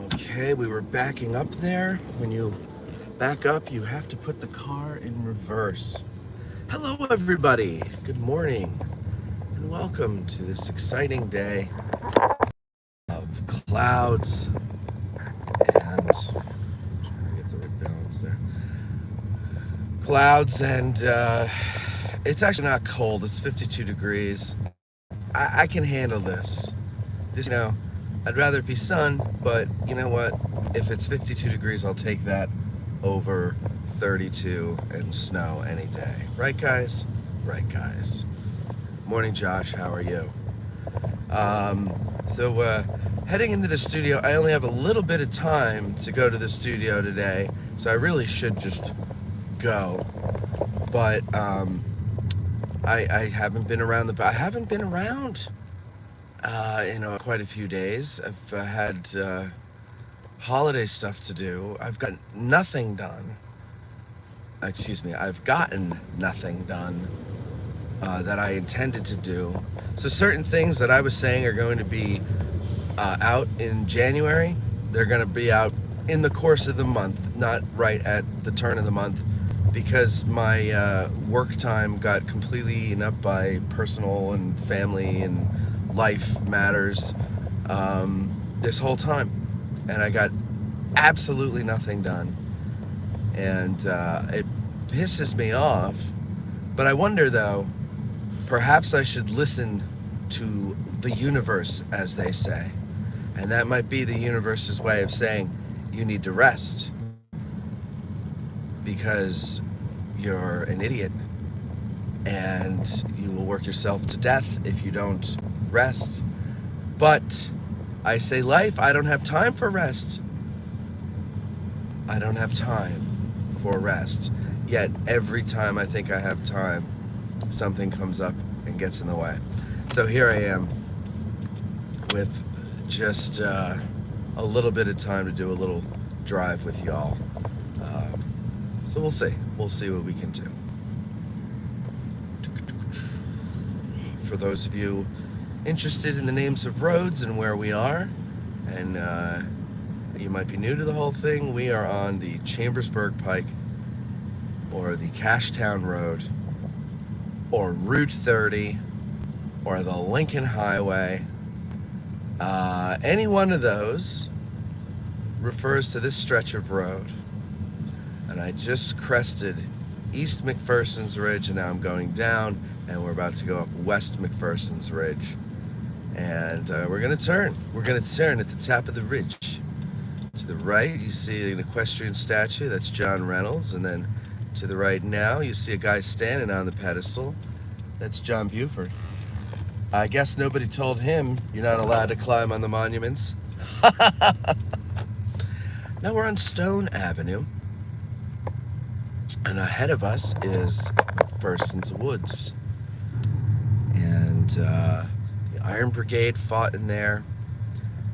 Okay, we were backing up there. When you back up, you have to put the car in reverse. Hello, everybody. Good morning, and welcome to this exciting day of clouds and trying to get the right balance there. Clouds and it's actually not cold. It's 52 degrees. I can handle this. I'd rather it be sun, but you know what? If it's 52 degrees, I'll take that over 32 and snow any day. Right, guys? Right, guys. Morning, Josh. How are you? Heading into the studio, I only have a little bit of time to go to the studio today, so I really should just go. But I haven't been around quite a few days. I've had holiday stuff to do. I've got nothing done. I've gotten nothing done that I intended to do. So certain things that I was saying are going to be out in January, they're going to be out in the course of the month, not right at the turn of the month, because my work time got completely eaten up by personal and family and life matters this whole time, and I got absolutely nothing done, and it pisses me off. But I wonder, though, perhaps I should listen to the universe, as they say, and that might be the universe's way of saying you need to rest because you're an idiot and you will work yourself to death if you don't rest. But I say, life, I don't have time for rest. I don't have time for rest. Yet every time I think I have time, something comes up and gets in the way. So here I am with just a little bit of time to do a little drive with y'all. So we'll see. We'll see what we can do. For those of you interested in the names of roads and where we are, and you might be new to the whole thing, we are on the Chambersburg Pike, or the Cashtown Road, or Route 30, or the Lincoln Highway. Any one of those refers to this stretch of road. And I just crested East McPherson's Ridge, and now I'm going down, and we're about to go up West McPherson's Ridge. And we're going to turn. We're going to turn at the top of the ridge. To the right, you see an equestrian statue. That's John Reynolds. And then to the right now, you see a guy standing on the pedestal. That's John Buford. I guess nobody told him you're not allowed to climb on the monuments. Now we're on Stone Avenue. And ahead of us is McPherson's Woods. And the Iron Brigade fought in there.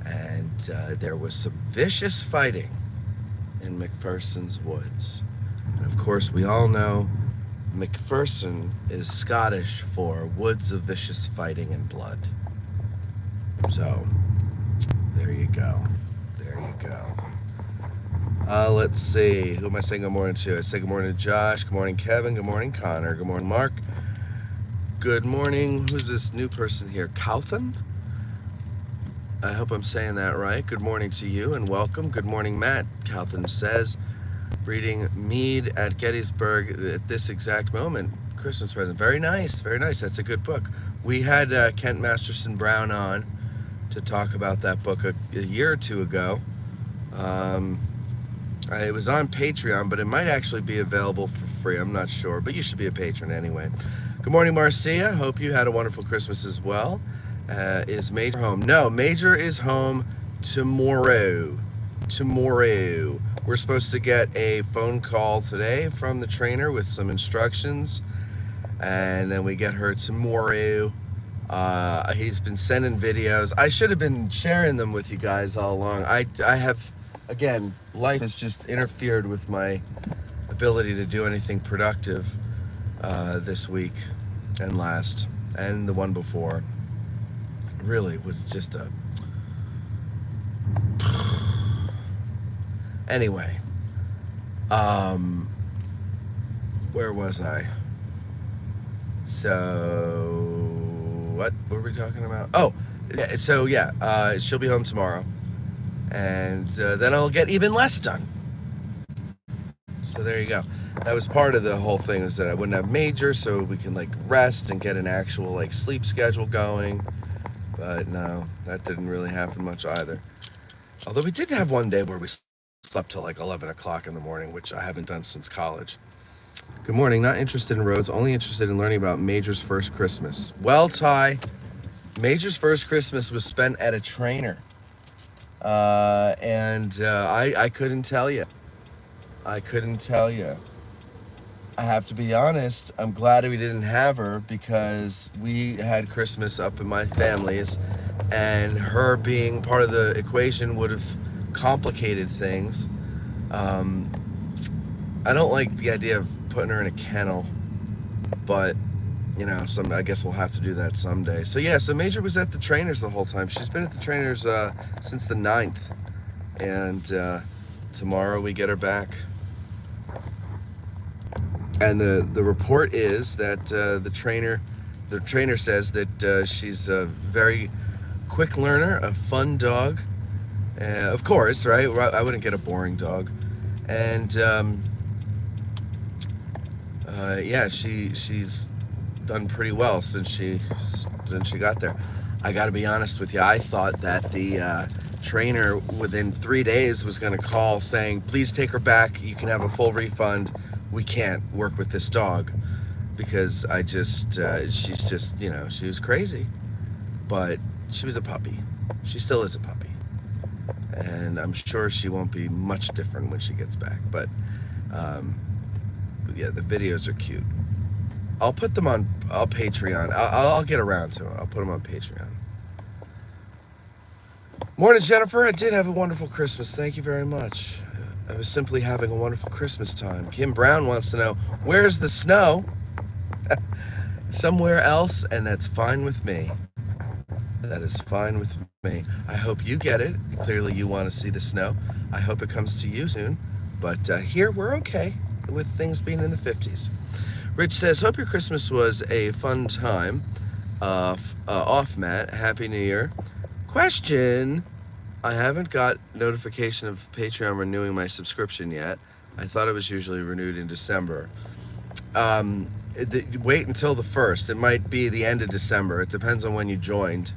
And there was some vicious fighting in McPherson's Woods. And of course, we all know McPherson is Scottish for woods of vicious fighting and blood. So, there you go. There you go. Let's see. Who am I saying good morning to? I say good morning to Josh. Good morning, Kevin. Good morning, Connor. Good morning, Mark. Good morning. Who's this new person here? Calthan? I hope I'm saying that right. Good morning to you and welcome. Good morning, Matt. Calthan says, reading Mead at Gettysburg at this exact moment. Christmas present. Very nice. Very nice. That's a good book. We had Kent Masterson Brown on to talk about that book a year or two ago. It was on Patreon, but it might actually be available for free. I'm not sure, but you should be a patron anyway. Good morning, Marcia. Hope you had a wonderful Christmas as well. Is Major home? No, Major is home tomorrow. Tomorrow. We're supposed to get a phone call today from the trainer with some instructions, and then we get her tomorrow. He's been sending videos. I should have been sharing them with you guys all along. I have, again, life has just interfered with my ability to do anything productive this week and last, and the one before. Really was just a Anyway, where was I? So, what were we talking about? Oh, so yeah, she'll be home tomorrow, and then I'll get even less done. So there you go. That was part of the whole thing, is that I wouldn't have major, so we can like rest and get an actual like sleep schedule going. But no, that didn't really happen much either. Although we did have one day where we slept till like 11 o'clock in the morning, which I haven't done since college. Good morning. Not interested in roads, only interested in learning about Major's first Christmas. Well, Ty, Major's first Christmas was spent at a trainer. I couldn't tell you. I couldn't tell you. I have to be honest, I'm glad we didn't have her, because we had Christmas up in my family's, and her being part of the equation would have complicated things. I don't like the idea of putting her in a kennel, but you know, I guess we'll have to do that someday. So yeah, so Major was at the trainers the whole time. She's been at the trainers since the 9th, and tomorrow we get her back. And the report is that the trainer says that she's a very quick learner, a fun dog, of course, right? I wouldn't get a boring dog, and yeah, she's done pretty well since she got there. I got to be honest with you, I thought that the trainer within 3 days was going to call saying, please take her back, you can have a full refund, we can't work with this dog, because she's just, you know, she was crazy. But she was a puppy. She still is a puppy, and I'm sure she won't be much different when she gets back. But yeah, the videos are cute. I'll put them on Patreon. I'll get around to it. I'll put them on Patreon. Morning, Jennifer. I did have a wonderful Christmas. Thank you very much. I was simply having a wonderful Christmas time. Kim Brown wants to know, where's the snow? Somewhere else, and that's fine with me. That is fine with me. I hope you get it. Clearly you want to see the snow. I hope it comes to you soon. But here we're okay with things being in the 50s. Rich says, hope your Christmas was a fun time. Off, Matt. Happy New Year. Question. I haven't got notification of Patreon renewing my subscription yet. I thought it was usually renewed in December. Wait until the 1st. It might be the end of December. It depends on when you joined.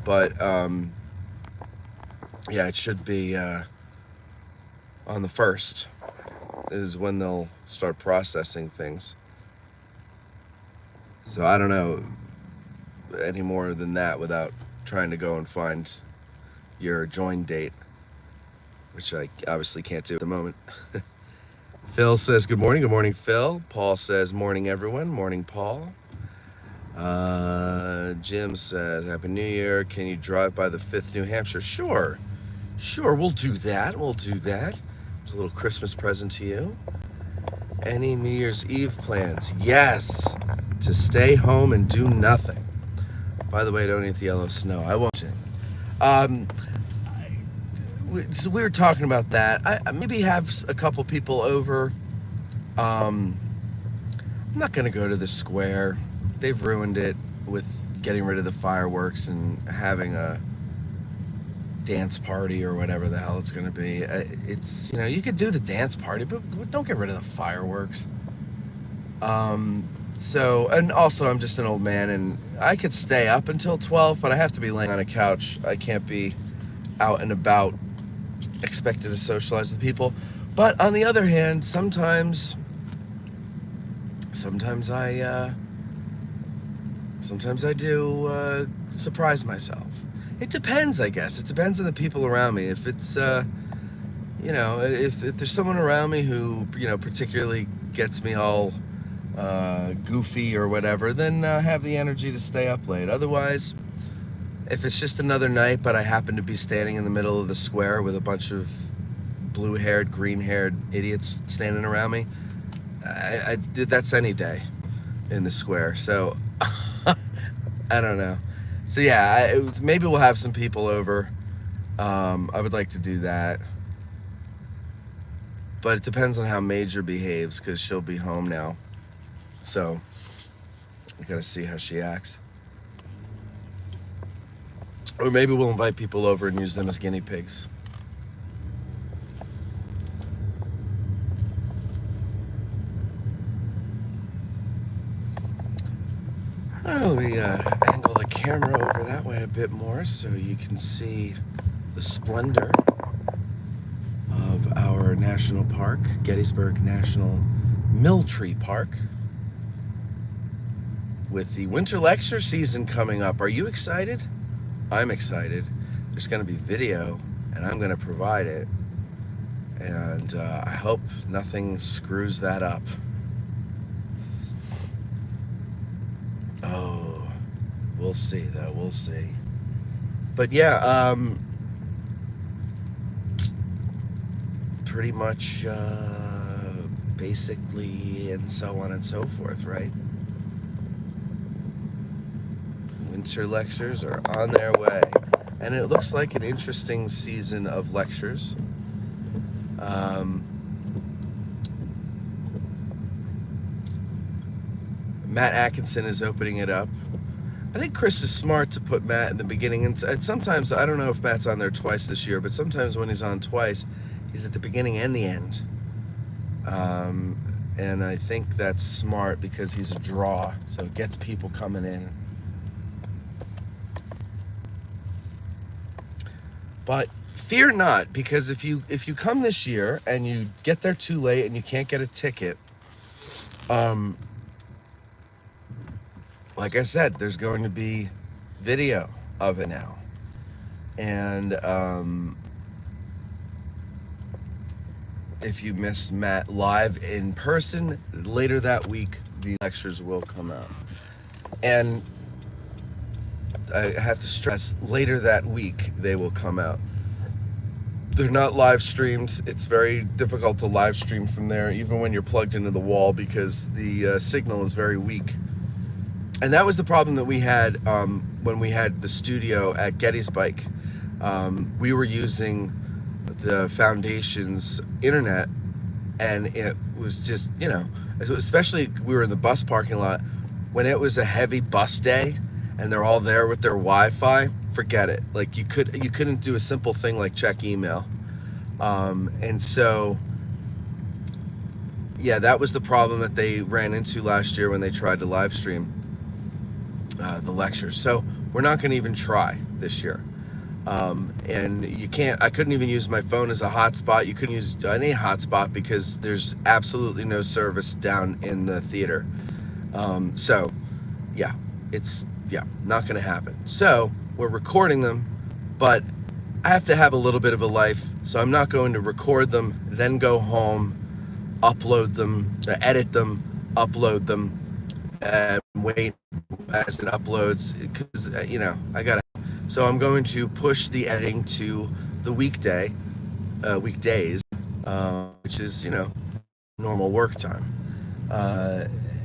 But yeah, it should be on the 1st is when they'll start processing things. So I don't know any more than that without trying to go and find your join date, which I obviously can't do at the moment. Phil says, good morning. Good morning, Phil. Paul says, morning, everyone. Morning, Paul. Jim says, Happy New Year. Can you drive by the 5th New Hampshire? Sure, we'll do that. It's a little Christmas present to you. Any New Year's Eve plans? Yes, to stay home and do nothing. By the way, don't eat the yellow snow. I won't. So we were talking about that. I maybe have a couple people over. I'm not going to go to the square. They've ruined it with getting rid of the fireworks and having a dance party or whatever the hell it's going to be. It's, you know, you could do the dance party, but don't get rid of the fireworks. So, and also I'm just an old man, and I could stay up until 12, but I have to be laying on a couch. I can't be out and about expected to socialize with people. But on the other hand, sometimes I do surprise myself. It depends, I guess. It depends on the people around me. If it's you know, if there's someone around me who, you know, particularly gets me all goofy or whatever, then I have the energy to stay up late. Otherwise, if it's just another night, but I happen to be standing in the middle of the square with a bunch of blue-haired, green-haired idiots standing around me, that's any day in the square. So I don't know. So yeah, maybe we'll have some people over. I would like to do that. But it depends on how Major behaves, because she'll be home now. So we gotta see how she acts. Or maybe we'll invite people over and use them as guinea pigs. Let me angle the camera over that way a bit more so you can see the splendor of our national park, Gettysburg National Mill Tree Park, with the winter lecture season coming up. Are you excited? I'm excited. There's going to be video, and I'm going to provide it, and I hope nothing screws that up. Oh, we'll see, though. We'll see. But yeah, pretty much basically, and so on and so forth, right? Winter lectures are on their way, and it looks like an interesting season of lectures. Matt Atkinson is opening it up. I think Chris is smart to put Matt in the beginning, and sometimes, I don't know if Matt's on there twice this year, but sometimes when he's on twice, he's at the beginning and the end. And I think that's smart because he's a draw, so it gets people coming in. But fear not, because if you come this year and you get there too late and you can't get a ticket, like I said, there's going to be video of it now. And if you missed Matt live in person, later that week, the lectures will come out. And I have to stress, later that week, they will come out. They're not live streamed. It's very difficult to live stream from there, even when you're plugged into the wall, because the signal is very weak. And that was the problem that we had when we had the studio at Gettysburg. We were using the foundation's internet, and it was just, you know, especially we were in the bus parking lot, when it was a heavy bus day and they're all there with their Wi-Fi, forget it. Like you couldn't do a simple thing like check email. And so, yeah, that was the problem that they ran into last year when they tried to live stream the lectures. So we're not going to even try this year. And I couldn't even use my phone as a hotspot. You couldn't use any hotspot because there's absolutely no service down in the theater. So yeah, it's not going to happen. So we're recording them, but I have to have a little bit of a life. So I'm not going to record them, then go home, upload them, edit them, upload them, and wait as it uploads, because so I'm going to push the editing to the weekdays, which is, normal work time,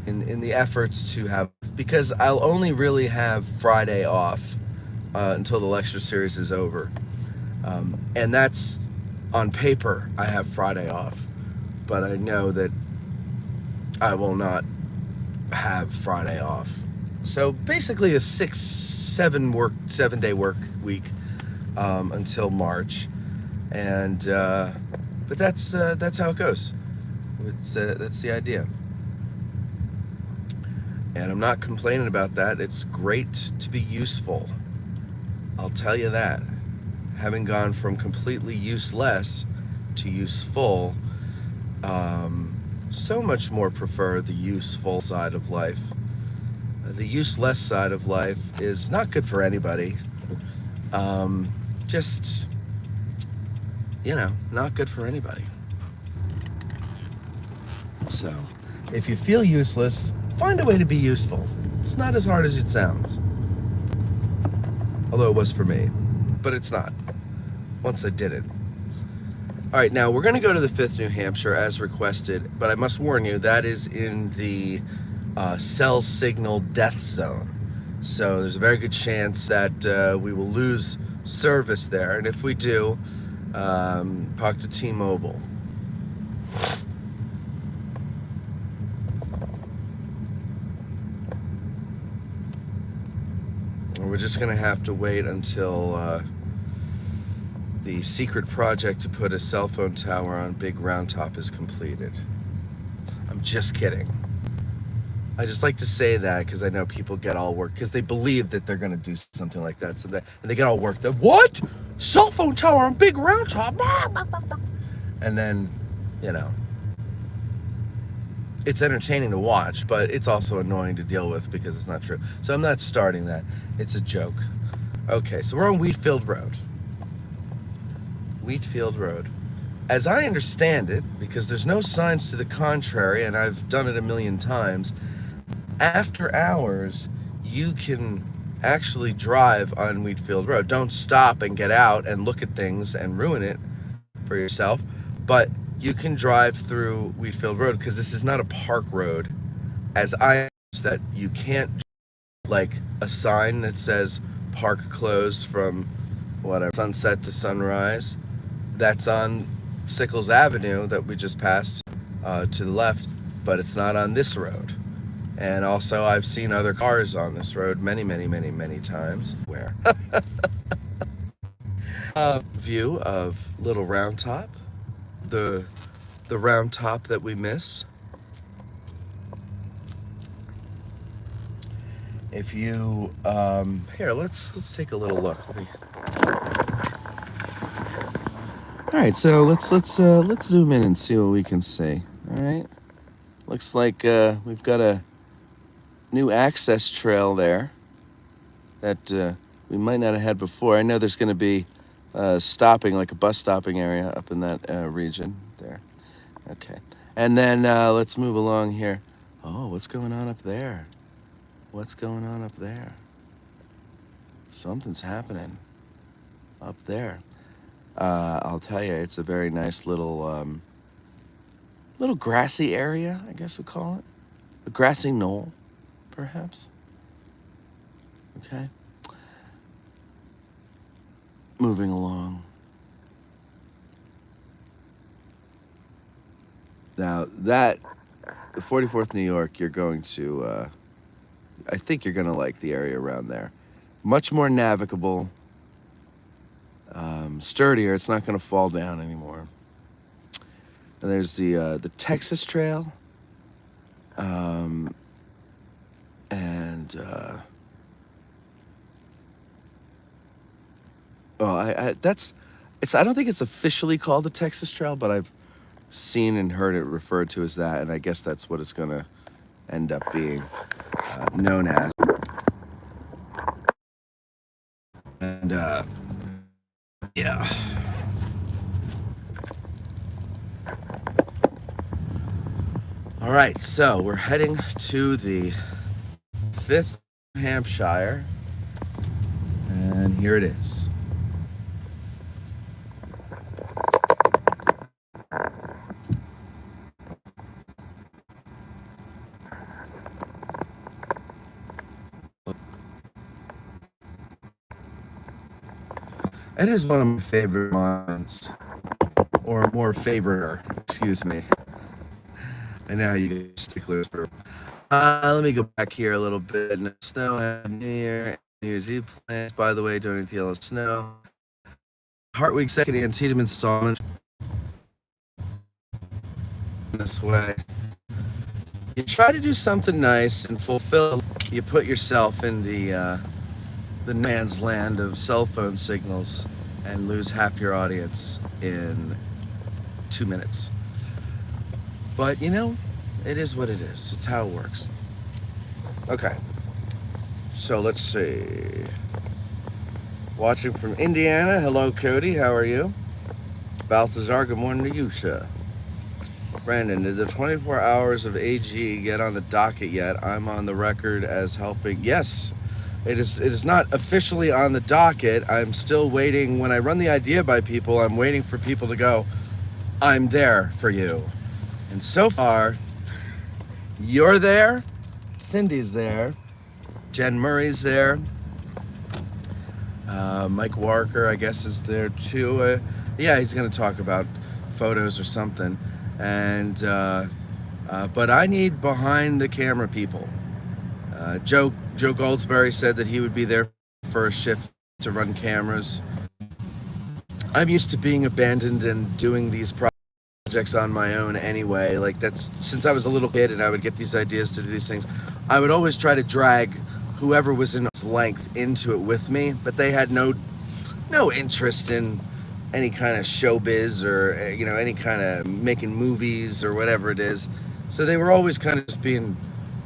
in the efforts to have, because I'll only really have Friday off until the lecture series is over, and that's on paper. I have Friday off, but I know that I will not have Friday off. So basically a 7-day work week until March, and but that's how it goes. That's the idea, and I'm not complaining about that. It's great to be useful, I'll tell you that. Having gone from completely useless to useful, so much more prefer the useful side of life. The useless side of life is not good for anybody. Just, not good for anybody. So, if you feel useless, find a way to be useful. It's not as hard as it sounds. Although it was for me, but it's not, once I did it. All right, now we're going to go to the 5th New Hampshire as requested, but I must warn you, that is in the cell signal death zone. So there's a very good chance that we will lose service there. And if we do, talk to T-Mobile. We're just gonna have to wait until the secret project to put a cell phone tower on Big Round Top is completed. I'm just kidding. I just like to say that because I know people get all worked because they believe that they're gonna do something like that someday, and they get all worked up. What? Cell phone tower on Big Round Top? And then, you know, it's entertaining to watch, but it's also annoying to deal with because it's not true. So I'm not starting that. It's a joke. Okay, so we're on Wheatfield Road. Wheatfield Road. As I understand it, because there's no signs to the contrary, and I've done it a million times, after hours, you can actually drive on Wheatfield Road. Don't stop and get out and look at things and ruin it for yourself, but you can drive through Wheatfield Road because this is not a park road, as I that you can't, like a sign that says park closed from whatever sunset to sunrise. That's on Sickles Avenue that we just passed to the left, but it's not on this road. And also I've seen other cars on this road many times. Where? View of Little Round Top, the round top that we miss. If you here, let's take a little look. All right, so let's zoom in and see what we can see. All right, looks like we've got a new access trail there that we might not have had before. I know there's going to be stopping, like a bus stopping area up in that region there. Okay, and then let's move along here. Oh, what's going on up there? What's going on up there? Something's happening up there. I'll tell you, it's a very nice little little grassy area, I guess we call it. A grassy knoll, perhaps. Okay. Moving along. Now that, the 44th New York, you're going to, I think you're gonna like the area around there. Much more navigable, sturdier. It's not gonna fall down anymore. And there's the Texas Trail, and I don't think it's officially called the Texas Trail, but I've seen and heard it referred to as that, and I guess that's what it's gonna end up being known as. And yeah. All right, so we're heading to the 5th Hampshire, and here it is. It is one of my favorite monuments, or more favorite, excuse me. I know you get sticklers for. Let me go back here a little bit. No snow New Year, New Year's Eve plans. By the way, don't eat the yellow snow. Heart Week second Antietam installment. This way, you try to do something nice and fulfill. You put yourself in the man's land of cell phone signals and lose half your audience in 2 minutes. But you know, it is what it is. It's how it works. Okay, so let's see. Watching from Indiana. Hello, Cody. How are you? Balthazar, good morning to you, sir. Brandon, did the 24 hours of AG get on the docket yet? I'm on the record as helping. Yes, it is not officially on the docket. I'm still waiting. When I run the idea by people, I'm waiting for people to go, I'm there for you. And so far, you're there, Cindy's there, Jen Murray's there, Mike Walker, I guess, is there too. Yeah, he's going to talk about photos or something. And but I need behind the camera people. Joe Goldsberry said that he would be there first shift to run cameras. I'm used to being abandoned and doing these projects on my own anyway. Like, that's since I was a little kid and I would get these ideas to do these things. I would always try to drag whoever was in length into it with me, but they had no interest in any kind of showbiz or any kind of making movies or whatever it is. So they were always kind of just being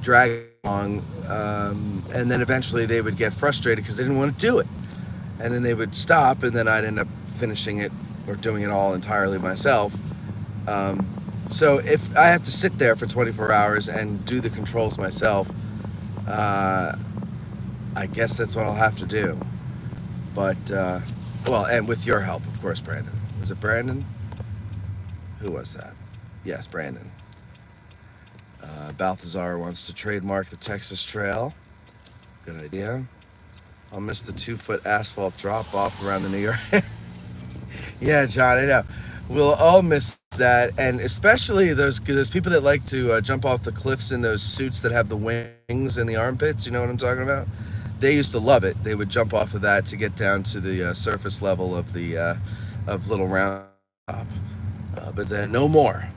dragged along, and then eventually they would get frustrated because they didn't want to do it, and then they would stop, and then I'd end up finishing it or doing it all entirely myself. So if I have to sit there for 24 hours and do the controls myself, I guess that's what I'll have to do. But well, and with your help, of course, Brandon. Was it Brandon? Who was that? Yes, Brandon. Balthazar wants to trademark the Texas Trail. Good idea. I'll miss the 2-foot asphalt drop-off around the New York. Yeah, John, I know. We'll all miss that, and especially those people that like to jump off the cliffs in those suits that have the wings and the armpits. You know what I'm talking about? They used to love it. They would jump off of that to get down to the surface level of the of Little Round Top. But then no more.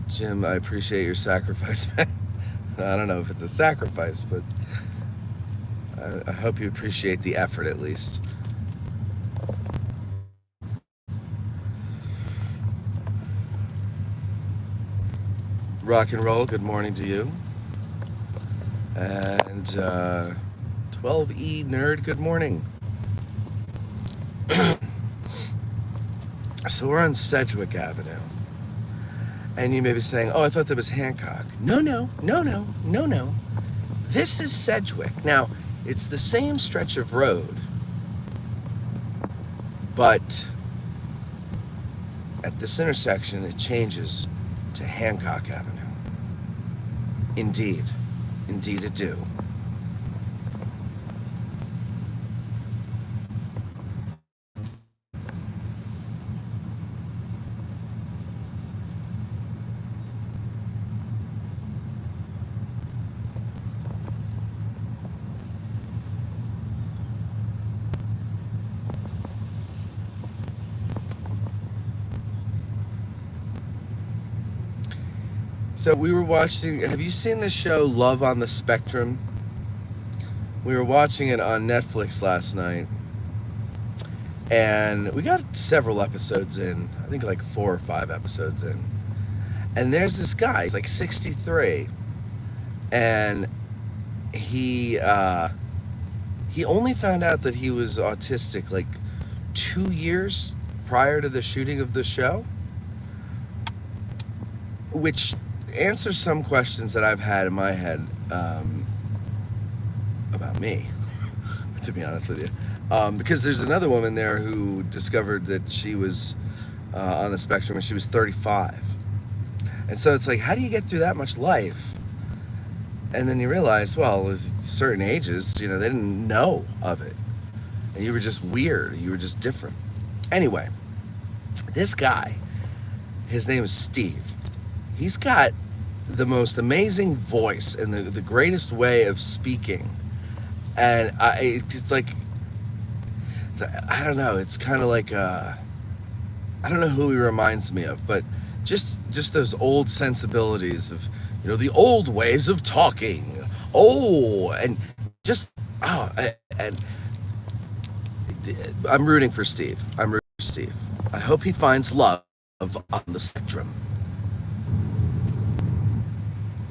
Jim, I appreciate your sacrifice, man. I don't know if it's a sacrifice, but I hope you appreciate the effort at least. Rock and roll, good morning to you. And 12E Nerd, good morning. So we're on Sedgwick Avenue. And you may be saying, oh, I thought that was Hancock. No. This is Sedgwick. Now, it's the same stretch of road, but at this intersection, it changes to Hancock Avenue. Indeed it do. So we were watching, have you seen the show Love on the Spectrum? We were watching it on Netflix last night, and we got several episodes in, I think like 4 or 5 episodes in. And there's this guy, he's like 63, and he only found out that he was autistic like 2 years prior to the shooting of the show, which answers some questions that I've had in my head about me, to be honest with you. Because there's another woman there who discovered that she was on the spectrum when she was 35. And so it's like, how do you get through that much life? And then you realize, well, with certain ages, they didn't know of it. And you were just weird. You were just different. Anyway, this guy, his name is Steve. He's got the most amazing voice and the greatest way of speaking. And it's like, I don't know, it's kind of like, I don't know who he reminds me of, but just those old sensibilities of, the old ways of talking. And I'm rooting for Steve. I hope he finds love on the spectrum.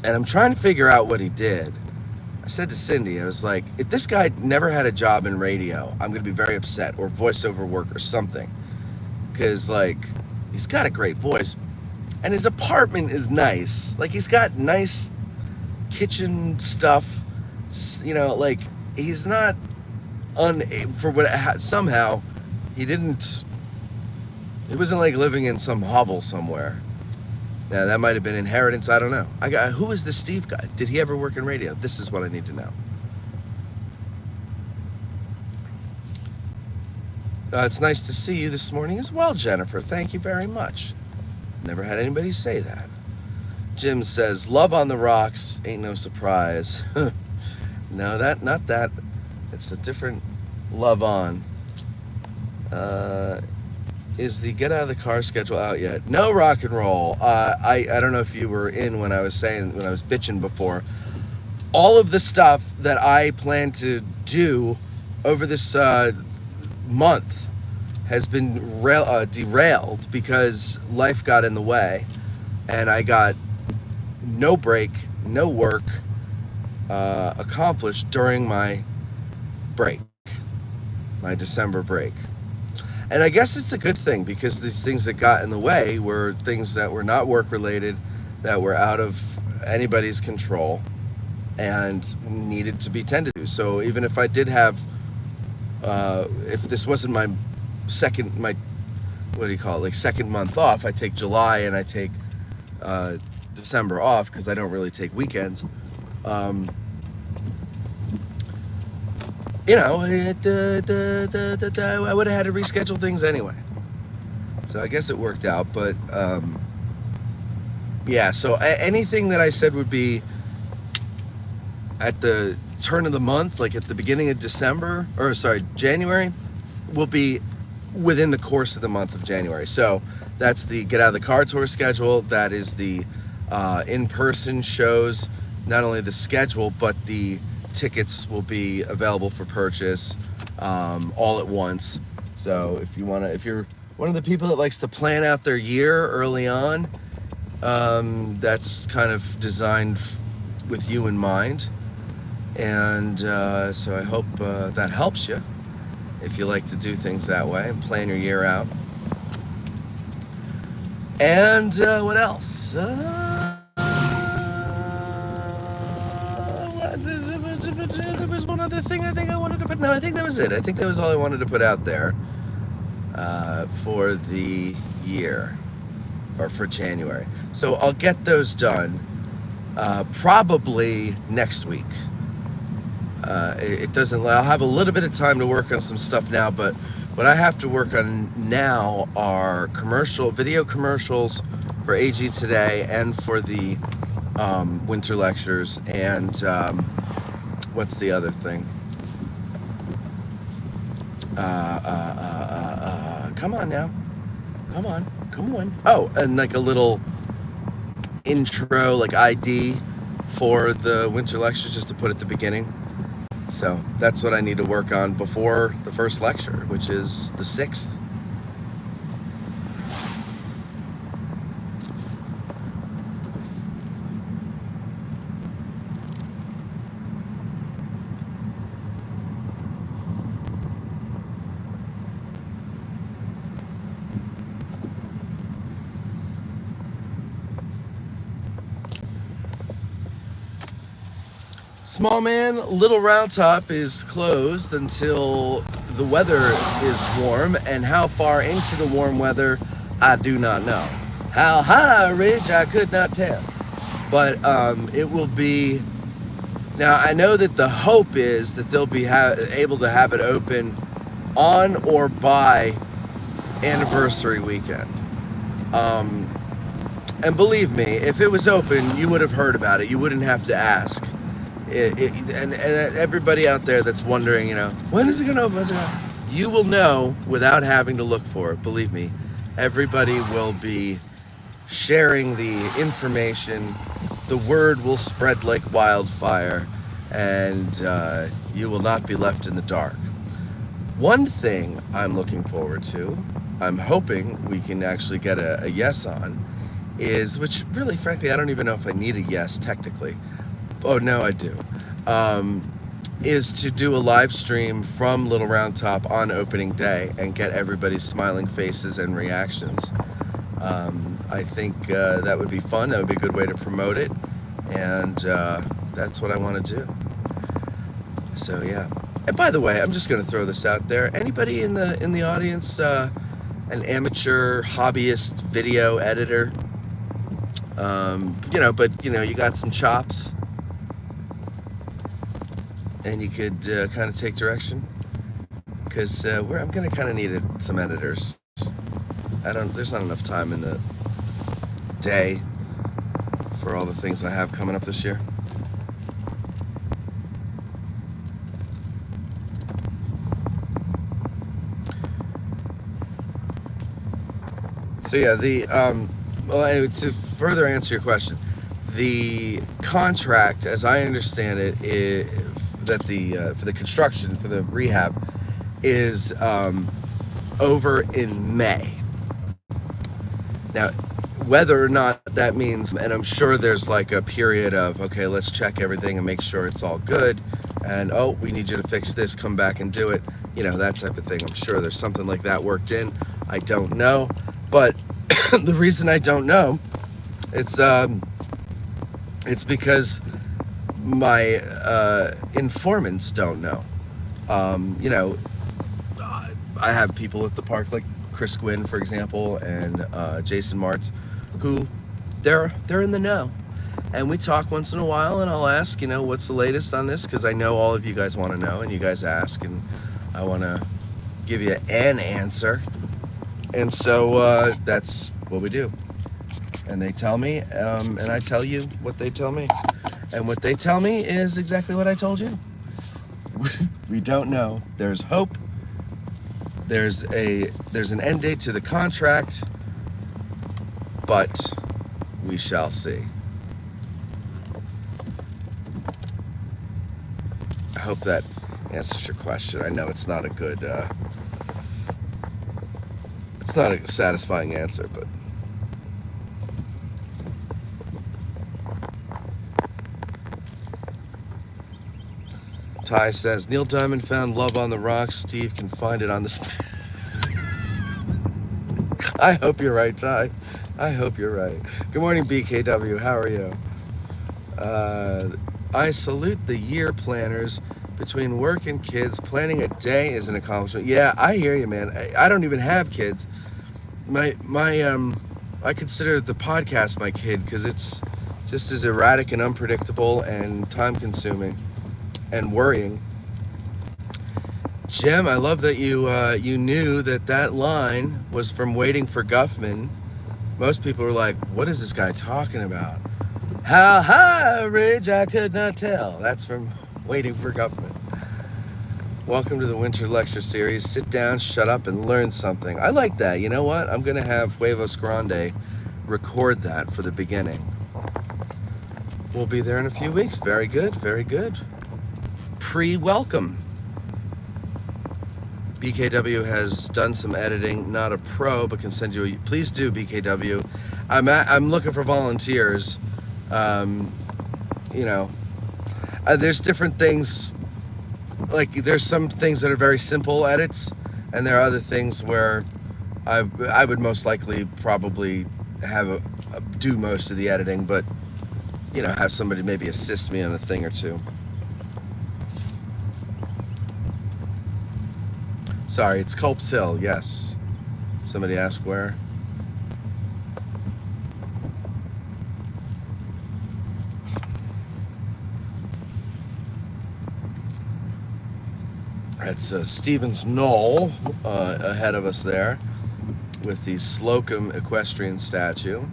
And I'm trying to figure out what he did. I said to Cindy, I was like, if this guy never had a job in radio, I'm going to be very upset, or voiceover work or something. Because, he's got a great voice. And his apartment is nice. Like, he's got nice kitchen stuff. He's not somehow, it wasn't like living in some hovel somewhere. Now, that might have been inheritance. I don't know. Who is this Steve guy? Did he ever work in radio? This is what I need to know. It's nice to see you this morning as well, Jennifer. Thank you very much. Never had anybody say that. Jim says, love on the rocks, ain't no surprise. No, not that. It's a different love on. Is the Get Out of the Car schedule out yet? No, rock and roll. I don't know if you were in when I was bitching before. All of the stuff that I plan to do over this month has been derailed because life got in the way, and I got no break, no work accomplished during my break, my December break. And I guess it's a good thing, because these things that got in the way were things that were not work related, that were out of anybody's control, and needed to be tended to. So even if I did have, if this wasn't my second month off, I take July and I take December off because I don't really take weekends. I would have had to reschedule things anyway. So I guess it worked out, but yeah, so anything that I said would be at the turn of the month, like at the beginning of January, will be within the course of the month of January. So that's the Get Out of the Car tour schedule. That is the in-person shows. Not only the schedule, but the tickets will be available for purchase all at once. So if you're one of the people that likes to plan out their year early on, that's kind of designed with you in mind. And so I hope that helps you if you like to do things that way and plan your year out. And what else? There was one other thing I think I wanted to put. No, I think that was it. I think that was all I wanted to put out there for the year, or for January. So I'll get those done probably next week. I'll have a little bit of time to work on some stuff now, but what I have to work on now are video commercials for AG Today and for the winter lectures, and what's the other thing? Come on now. Come on. Oh, and like a little intro, like ID for the winter lectures, just to put at the beginning. So that's what I need to work on before the first lecture, which is the 6th. Small Man, Little Round Top is closed until the weather is warm, and how far into the warm weather, I do not know. How high, Ridge, I could not tell. But it will be. Now, I know that the hope is that they'll be able to have it open on or by anniversary weekend. And believe me, if it was open, you would have heard about it. You wouldn't have to ask. And everybody out there that's wondering, when is it going to open? You will know without having to look for it. Believe me, everybody will be sharing the information. The word will spread like wildfire, and you will not be left in the dark. One thing I'm looking forward to, I'm hoping we can actually get a yes on, is, which really, frankly, I don't even know if I need a yes technically. Oh, no, I do. Is to do a live stream from Little Round Top on opening day and get everybody's smiling faces and reactions. I think that would be fun. That would be a good way to promote it. And that's what I want to do. So, yeah. And by the way, I'm just going to throw this out there. Anybody in the audience, an amateur hobbyist video editor, you got some chops, and you could kind of take direction, because I'm gonna kind of need some editors. There's not enough time in the day for all the things I have coming up this year. So yeah, well, to further answer your question, the contract, as I understand it, is that for the construction, for the rehab, is over in May. Now, whether or not that means, and I'm sure there's like a period of, okay, let's check everything and make sure it's all good, and oh, we need you to fix this, come back and do it, that type of thing. I'm sure there's something like that worked in. I don't know, but the reason I don't know, it's because my informants don't know. I have people at the park like Chris Gwynn, for example, and Jason Martz, who they're in the know, and we talk once in a while, and I'll ask, what's the latest on this, because I know all of you guys want to know, and you guys ask, and I want to give you an answer, and so that's what we do. And they tell me, and I tell you what they tell me, and what they tell me is exactly what I told you. We don't know. There's hope. There's an end date to the contract, but we shall see. I hope that answers your question. I know it's not a good, it's not a satisfying answer, but Ty says, Neil Diamond found love on the rocks. Steve can find it on the I hope you're right, Ty. I hope you're right. Good morning, BKW. How are you? I salute the year planners. Between work and kids, planning a day is an accomplishment. Yeah, I hear you, man. I don't even have kids. I consider the podcast my kid, because it's just as erratic and unpredictable and time-consuming and worrying. Jim, I love that you knew that line was from Waiting for Guffman. Most people were like, what is this guy talking about? How high a ridge I could not tell. That's from Waiting for Guffman. Welcome to the Winter Lecture Series. Sit down, shut up, and learn something. I like that. You know what? I'm going to have Huevos Grande record that for the beginning. We'll be there in a few weeks. Very good, very good. Pre-welcome. BKW has done some editing, not a pro, but can send you please do, BKW. I'm looking for volunteers. There's different things, like there's some things that are very simple edits, and there are other things where I would most likely probably have do most of the editing, but have somebody maybe assist me on a thing or two. Sorry, it's Culp's Hill, yes. Somebody asked where. That's Stevens Knoll ahead of us there with the Slocum equestrian statue.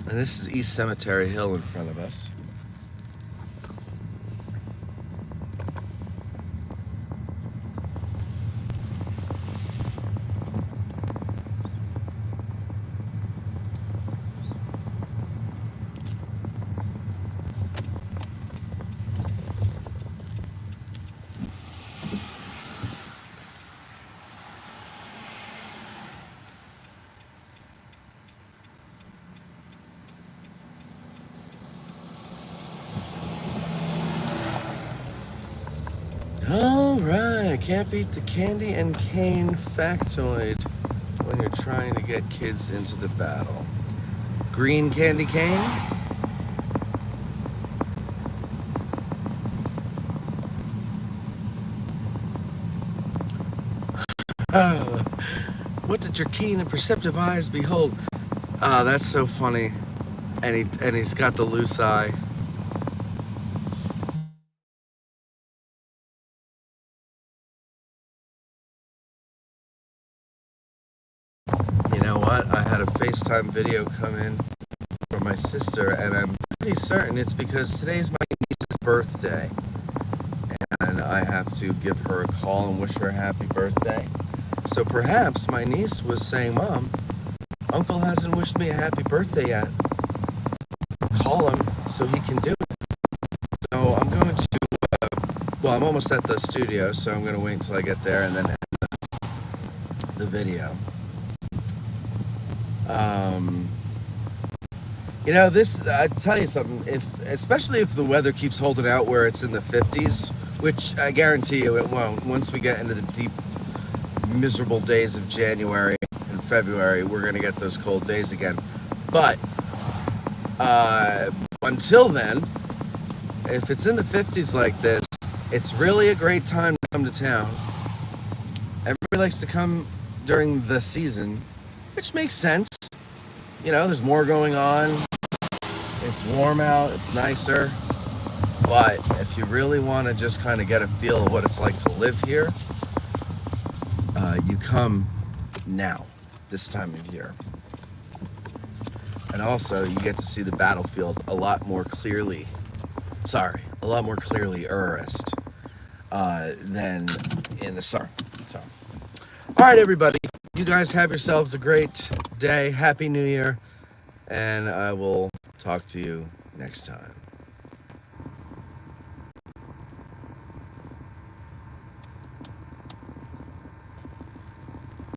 And this is East Cemetery Hill in front of us. All right, can't beat the candy and cane factoid when you're trying to get kids into the battle. green candy cane. What did your keen and perceptive eyes behold? Ah, that's so funny. And he's got the loose eye. You know what? I had a FaceTime video come in from my sister, and I'm pretty certain it's because today's my niece's birthday. And I have to give her a call and wish her a happy birthday. So perhaps my niece was saying, Mom, Uncle hasn't wished me a happy birthday yet. Call him so he can do it. So I'm going to, well, I'm almost at the studio, so I'm going to wait until I get there and then end the video. You know, this, I tell you something, especially if the weather keeps holding out where it's in the 50s, which I guarantee you it won't. Once we get into the deep, miserable days of January and February, we're going to get those cold days again. But until then, if it's in the 50s like this, it's really a great time to come to town. Everybody likes to come during the season, which makes sense. You know, there's more going on. It's warm out, it's nicer. But if you really want to just kind of get a feel of what it's like to live here, you come now, this time of year. And also, you get to see the battlefield a lot more clearly. A lot more clearly than in the summer. So, all right, everybody. You guys have yourselves a great day. Happy New Year. And I will talk to you next time.